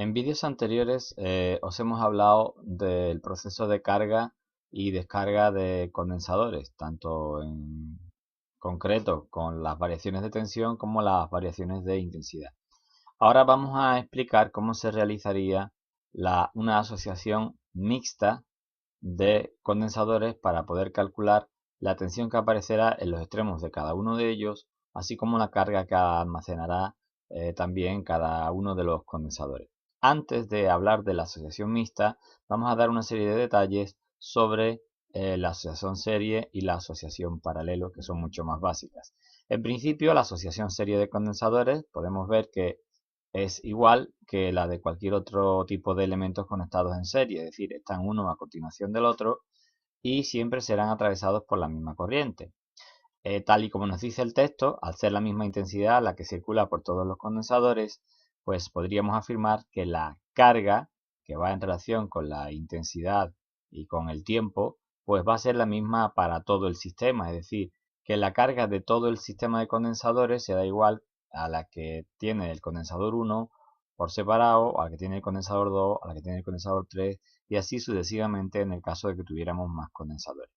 En vídeos anteriores os hemos hablado del proceso de carga y descarga de condensadores, tanto en concreto con las variaciones de tensión como las variaciones de intensidad. Ahora vamos a explicar cómo se realizaría una asociación mixta de condensadores para poder calcular la tensión que aparecerá en los extremos de cada uno de ellos, así como la carga que almacenará también cada uno de los condensadores. Antes de hablar de la asociación mixta, vamos a dar una serie de detalles sobre la asociación serie y la asociación paralelo, que son mucho más básicas. En principio, la asociación serie de condensadores podemos ver que es igual que la de cualquier otro tipo de elementos conectados en serie, es decir, están uno a continuación del otro y siempre serán atravesados por la misma corriente. Tal y como nos dice el texto, al ser la misma intensidad la que circula por todos los condensadores, pues podríamos afirmar que la carga que va en relación con la intensidad y con el tiempo, pues va a ser la misma para todo el sistema, es decir, que la carga de todo el sistema de condensadores será igual a la que tiene el condensador 1 por separado, a la que tiene el condensador 2, a la que tiene el condensador 3 y así sucesivamente en el caso de que tuviéramos más condensadores.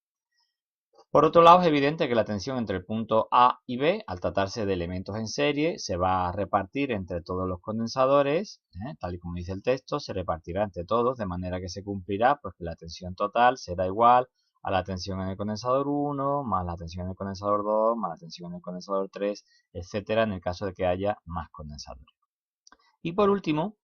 Por otro lado, es evidente que la tensión entre el punto A y B, al tratarse de elementos en serie, se va a repartir entre todos los condensadores, tal y como dice el texto, se repartirá entre todos, de manera que se cumplirá pues, que la tensión total será igual a la tensión en el condensador 1, más la tensión en el condensador 2, más la tensión en el condensador 3, etcétera, en el caso de que haya más condensadores. Y por último,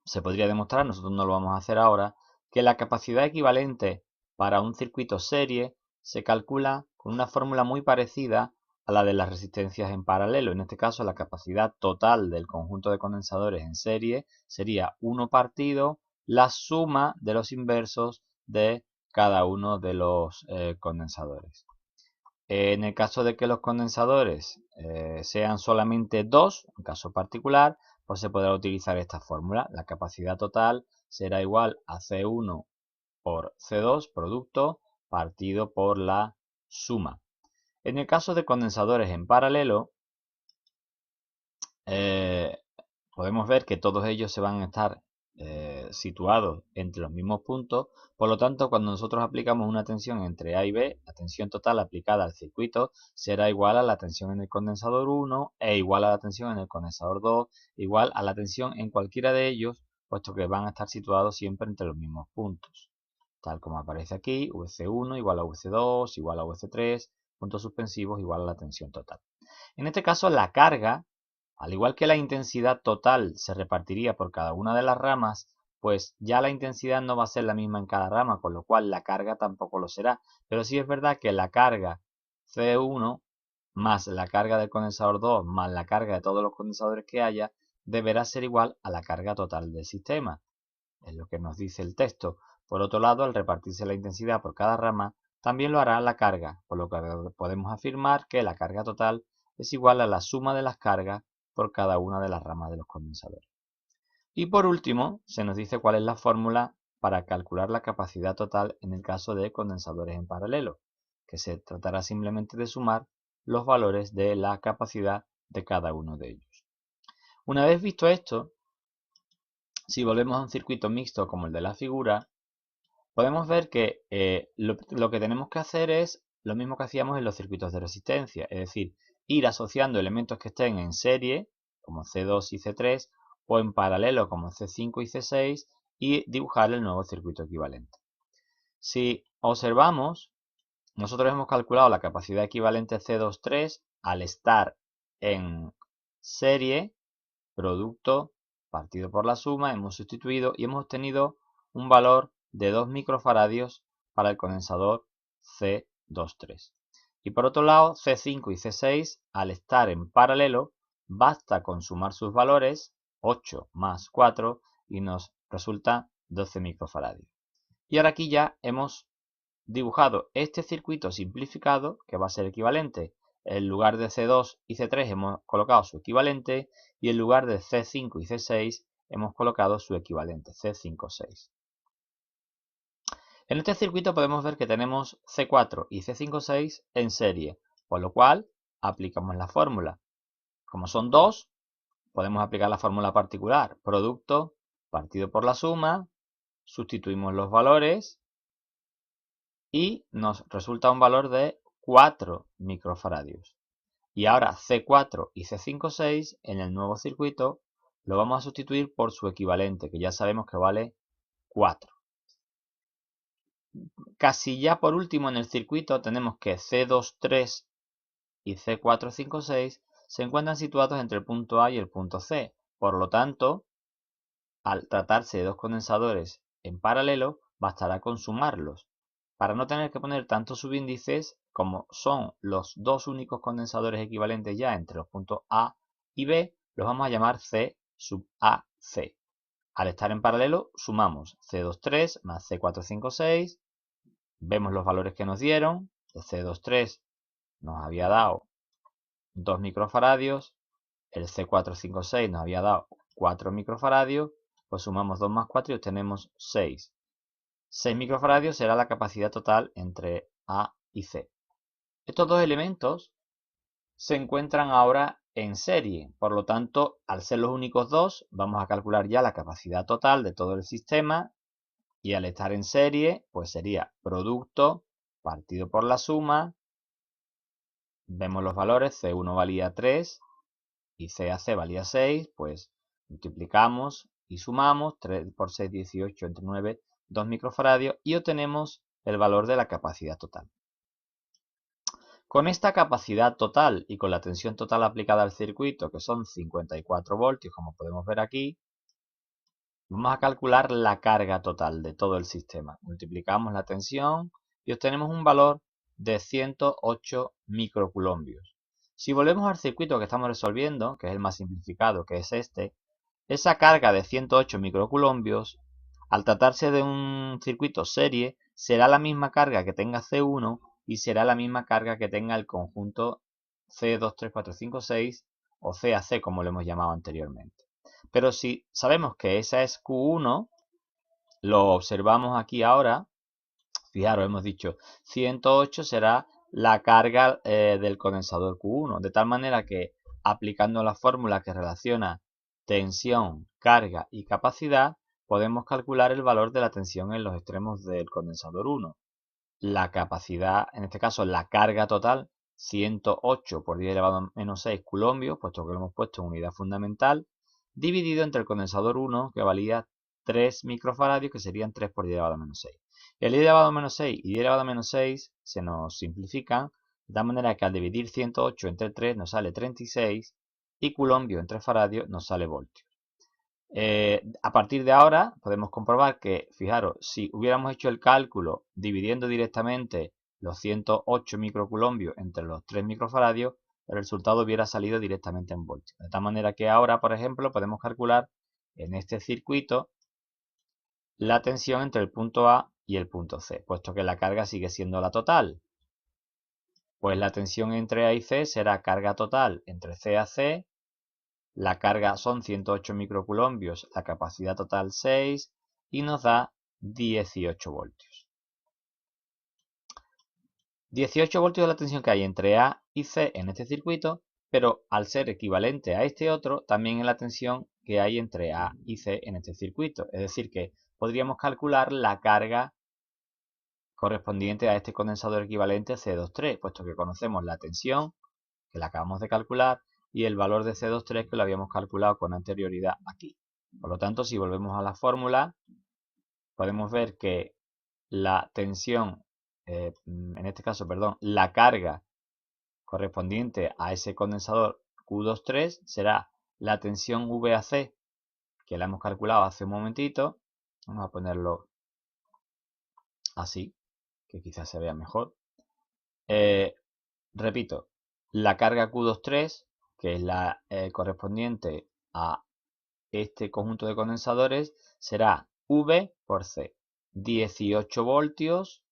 se podría demostrar, nosotros no lo vamos a hacer ahora, que la capacidad equivalente para un circuito serie se calcula con una fórmula muy parecida a la de las resistencias en paralelo. En este caso, la capacidad total del conjunto de condensadores en serie sería 1 partido la suma de los inversos de cada uno de los condensadores. En el caso de que los condensadores sean solamente dos, en caso particular, pues se podrá utilizar esta fórmula. La capacidad total será igual a C1 por C2, producto, partido por la suma. En el caso de condensadores en paralelo, eh, podemos ver que todos ellos se van a estar situados entre los mismos puntos. Por lo tanto, cuando nosotros aplicamos una tensión entre A y B, la tensión total aplicada al circuito será igual a la tensión en el condensador 1 e igual a la tensión en el condensador 2, igual a la tensión en cualquiera de ellos, puesto que van a estar situados siempre entre los mismos puntos. Tal como aparece aquí, VC1 igual a VC2 igual a VC3, puntos suspensivos igual a la tensión total. En este caso, la carga, al igual que la intensidad total se repartiría por cada una de las ramas, pues ya la intensidad no va a ser la misma en cada rama, con lo cual la carga tampoco lo será. Pero sí es verdad que la carga C1 más la carga del condensador 2 más la carga de todos los condensadores que haya deberá ser igual a la carga total del sistema. Es lo que nos dice el texto. Por otro lado, al repartirse la intensidad por cada rama, también lo hará la carga, por lo que podemos afirmar que la carga total es igual a la suma de las cargas por cada una de las ramas de los condensadores. Y por último, se nos dice cuál es la fórmula para calcular la capacidad total en el caso de condensadores en paralelo, que se tratará simplemente de sumar los valores de la capacidad de cada uno de ellos. Una vez visto esto, si volvemos a un circuito mixto como el de la figura, podemos ver que lo que tenemos que hacer es lo mismo que hacíamos en los circuitos de resistencia, es decir, ir asociando elementos que estén en serie, como C2 y C3, o en paralelo, como C5 y C6, y dibujar el nuevo circuito equivalente. Si observamos, nosotros hemos calculado la capacidad equivalente C2,3 al estar en serie, producto, partido por la suma, hemos sustituido y hemos obtenido un valor de 2 microfaradios para el condensador C23. Y por otro lado, C5 y C6, al estar en paralelo, basta con sumar sus valores, 8 más 4, y nos resulta 12 microfaradios. Y ahora aquí ya hemos dibujado este circuito simplificado, que va a ser equivalente. En lugar de C2 y C3 hemos colocado su equivalente y en lugar de C5 y C6 hemos colocado su equivalente, C5,6. En este circuito podemos ver que tenemos C4 y C5,6 en serie, por lo cual aplicamos la fórmula. Como son dos, podemos aplicar la fórmula particular, producto partido por la suma, sustituimos los valores y nos resulta un valor de 4 microfaradios. Y ahora C4 y C5,6 en el nuevo circuito lo vamos a sustituir por su equivalente, que ya sabemos que vale 4. Casi ya por último en el circuito tenemos que C23 y C4,5,6 se encuentran situados entre el punto A y el punto C. Por lo tanto, al tratarse de dos condensadores en paralelo, bastará con sumarlos. Para no tener que poner tantos subíndices, como son los dos únicos condensadores equivalentes ya entre los puntos A y B, los vamos a llamar C sub AC. Al estar en paralelo, sumamos C23 más C4,5,6, vemos los valores que nos dieron. El C23 nos había dado 2 microfaradios, el C4,5,6 nos había dado 4 microfaradios, pues sumamos 2 más 4 y obtenemos 6. 6 microfaradios será la capacidad total entre A y C. Estos dos elementos se encuentran ahora en serie, por lo tanto, al ser los únicos dos, vamos a calcular ya la capacidad total de todo el sistema y al estar en serie, pues sería producto partido por la suma. Vemos los valores, C1 valía 3 y CAC valía 6, pues multiplicamos y sumamos, 3 por 6, 18, entre 9, 2 microfaradios y obtenemos el valor de la capacidad total. Con esta capacidad total y con la tensión total aplicada al circuito, que son 54 voltios, como podemos ver aquí, vamos a calcular la carga total de todo el sistema. Multiplicamos la tensión y obtenemos un valor de 108 microcoulombios. Si volvemos al circuito que estamos resolviendo, que es el más simplificado, que es este, esa carga de 108 microcoulombios, al tratarse de un circuito serie, será la misma carga que tenga C1 y será la misma carga que tenga el conjunto C2, 3, 4, 5, 6 o CAC, como lo hemos llamado anteriormente. Pero si sabemos que esa es Q1, lo observamos aquí ahora. Fijaros, hemos dicho 108 será la carga del condensador Q1, de tal manera que aplicando la fórmula que relaciona tensión, carga y capacidad, podemos calcular el valor de la tensión en los extremos del condensador 1. La capacidad, en este caso la carga total, 108 por 10 elevado a menos 6 coulombios, puesto que lo hemos puesto en unidad fundamental, dividido entre el condensador 1, que valía 3 microfaradios, que serían 3 por 10 elevado a menos 6. El 10 elevado a menos 6 y 10 elevado a menos 6 se nos simplifican, de tal manera que al dividir 108 entre 3 nos sale 36 y coulombios entre faradios nos sale voltios. A partir de ahora podemos comprobar que, fijaros, si hubiéramos hecho el cálculo dividiendo directamente los 108 microcoulombios entre los 3 microfaradios, el resultado hubiera salido directamente en voltios. De tal manera que ahora, por ejemplo, podemos calcular en este circuito la tensión entre el punto A y el punto C, puesto que la carga sigue siendo la total. Pues la tensión entre A y C será carga total entre C a C. La carga son 108 microcoulombios, la capacidad total 6 y nos da 18 voltios. 18 voltios es la tensión que hay entre A y C en este circuito, pero al ser equivalente a este otro, también es la tensión que hay entre A y C en este circuito. Es decir, que podríamos calcular la carga correspondiente a este condensador equivalente C23, puesto que conocemos la tensión, que la acabamos de calcular, y el valor de C23 que lo habíamos calculado con anterioridad aquí. Por lo tanto, si volvemos a la fórmula, podemos ver que la tensión, en este caso, perdón, la carga correspondiente a ese condensador Q23 será la tensión VAC, que la hemos calculado hace un momentito. Vamos a ponerlo así, que quizás se vea mejor. Repito, la carga Q23, que es la correspondiente a este conjunto de condensadores, será V por C. 18 voltios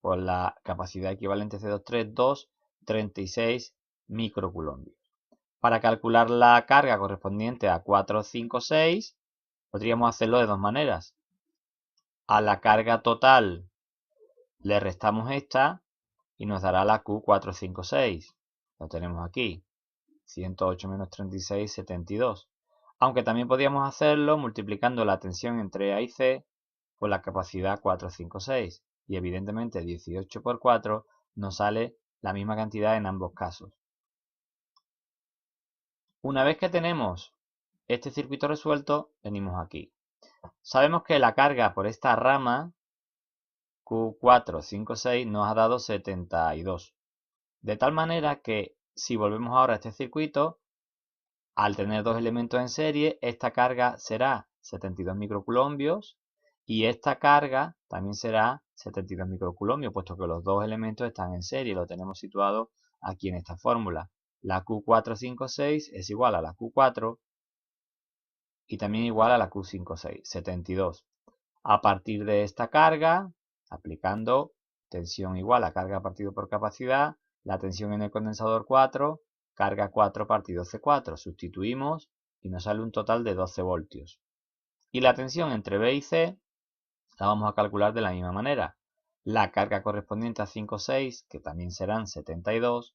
por la capacidad equivalente C23, 2, 36 microcoulombios. Para calcular la carga correspondiente a 4, 5, 6, podríamos hacerlo de dos maneras. A la carga total le restamos esta y nos dará la Q456. Lo tenemos aquí. 108 menos 36, 72. Aunque también podríamos hacerlo multiplicando la tensión entre A y C por la capacidad 456. Y evidentemente 18 por 4 nos sale la misma cantidad en ambos casos. Una vez que tenemos este circuito resuelto, venimos aquí. Sabemos que la carga por esta rama Q456 nos ha dado 72. De tal manera que si volvemos ahora a este circuito, al tener dos elementos en serie, esta carga será 72 microcoulombios y esta carga también será 72 microcoulombios, puesto que los dos elementos están en serie, lo tenemos situado aquí en esta fórmula. La Q456 es igual a la Q4 y también igual a la Q56, 72. A partir de esta carga, aplicando tensión igual a carga partido por capacidad, la tensión en el condensador 4, carga 4 partido C4. Sustituimos y nos sale un total de 12 voltios. Y la tensión entre B y C la vamos a calcular de la misma manera. La carga correspondiente a 5,6, que también serán 72,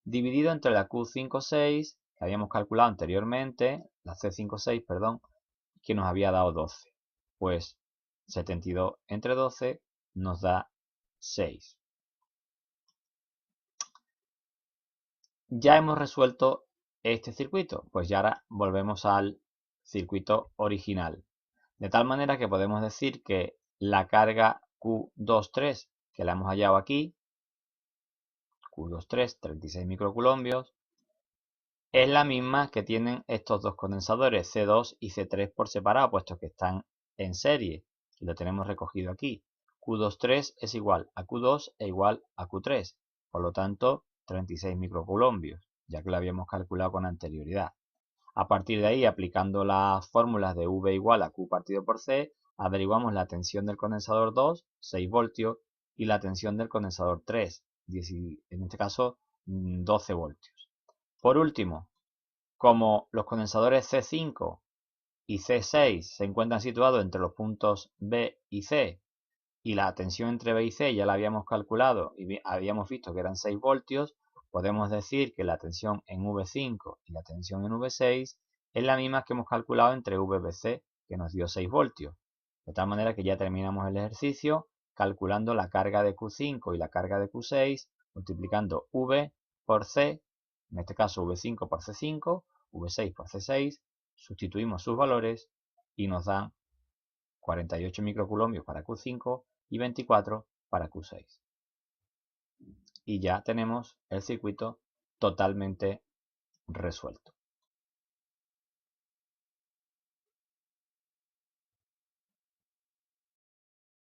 dividido entre la Q5,6, que habíamos calculado anteriormente, la C5,6, perdón, que nos había dado 12. Pues 72 entre 12 nos da 6. Ya hemos resuelto este circuito, pues ya ahora volvemos al circuito original. De tal manera que podemos decir que la carga Q23, que la hemos hallado aquí, Q23, 36 microcoulombios, es la misma que tienen estos dos condensadores, C2 y C3 por separado, puesto que están en serie. Y lo tenemos recogido aquí. Q23 es igual a Q2 e igual a Q3. Por lo tanto, 36 microcoulombios, ya que lo habíamos calculado con anterioridad. A partir de ahí, aplicando las fórmulas de V igual a Q partido por C, averiguamos la tensión del condensador 2, 6 voltios, y la tensión del condensador 3, en este caso 12 voltios. Por último, como los condensadores C5 y C6 se encuentran situados entre los puntos B y C, y la tensión entre B y C ya la habíamos calculado y habíamos visto que eran 6 voltios, podemos decir que la tensión en V5 y la tensión en V6 es la misma que hemos calculado entre V y C, que nos dio 6 voltios. De tal manera que ya terminamos el ejercicio calculando la carga de Q5 y la carga de Q6, multiplicando V por C, en este caso V5 por C5, V6 por C6, sustituimos sus valores y nos dan 48 microcoulombios para Q5 y 24 para Q6. Y ya tenemos el circuito totalmente resuelto.